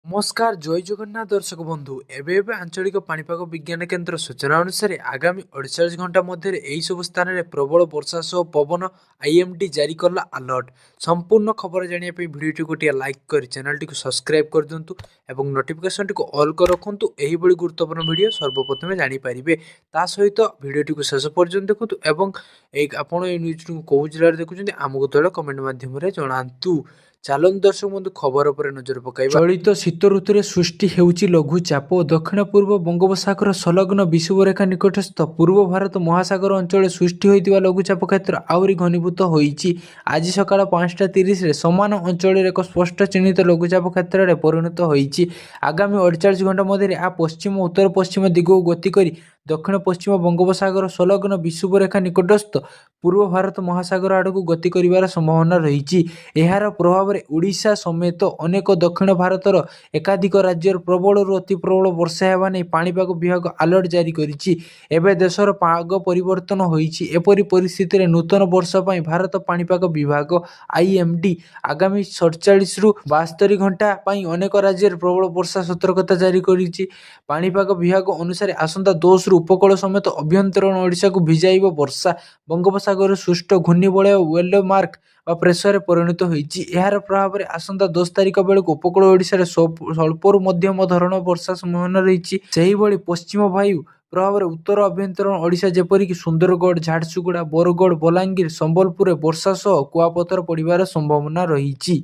नमस्कार जय जगन्नाथ दर्शक बंधु एवं आंचलिक पाणीपाग विज्ञान केन्द्र सूचना अनुसार आगामी 48 घंटा मध्य यही सब स्थान में प्रबल वर्षा सह पवन आईएमडी जारी कला अलर्ट। संपूर्ण खबर जानापी भिडियो गोटे लाइक कर चैनल टी सब्सक्राइब कर दिंतु और नोटिफिकेशन टी ऑल कर रखुँ। यही गुरुत्वपूर्ण वीडियो सर्वप्रथमे जानीपारे ता सहित भिडियो शेष पर्यटन देखु और आपड़ न्यूज कौ जिले देखुं आमको तले कमेंट मध्यम जनातु। चलत दर्शक बंधु खबर पर नजर पकाइबा। चलित शीत ऋतु में सृष्टि हेउची लघुचाप दक्षिण पूर्व बंगोपसागर संलग्न विषुवरेखा निकटस्थ पूर्व भारत महासागर अंचल सृष्टि होइतिबा लघुचाप क्षेत्र आहुरी घनीभूत होइची। आज सकाळ 5:30 रे समान अंचल एक स्पष्ट चिन्हित लघुचाप क्षेत्र में परिणत होइची। आगामी 48 घंटा मध्य आ पश्चिम उत्तर पश्चिम दिग गति करी दक्षिण पश्चिम बंगोपसागर संलग्न विषुवरेखा निकटस्थ पूर्व भारत महासागर आड़क गति कर संभावना रही। यार प्रभाव में ओडिशा समेत अनेक दक्षिण भारतर एकाधिक राज्य प्रबल अति प्रबल वर्षा होगा नहीं पाणीपाग विभाग अलर्ट जारी करिछि। एबे देशर पाग परिवर्तन होइछि। एपरि परिस्थिति में नूतन वर्ष पर भारत पाणीपाग विभाग आईएमडी आगामी 47 रु 72 घंटा अनेक राज्य प्रबल वर्षा सतर्कता जारी करिछि। पाणीपाग विभाग अनुसार आसंता 10 रु उपकूल समेत अभ्यंतरण ओडिशा को भिजाइब वर्षा बंगोपसागर सृष्ट घूर्णिबलय वेलो मार्क प्रेसर परिणत होइछि। यार प्रभाव में आसंता 10 तारिख बेलू उपकूल ओडिशा स्वल्परू मध्यम धरण वर्षा संभावना रही। पश्चिम वायु प्रभाव में उत्तर अभ्यंतरण ओडिशा जेपरिक सुंदरगढ़ झारसुगुड़ा बरगढ़ बलांगीर संबलपुर वर्षा सह कुआपथर पड़िबार संभावना रही।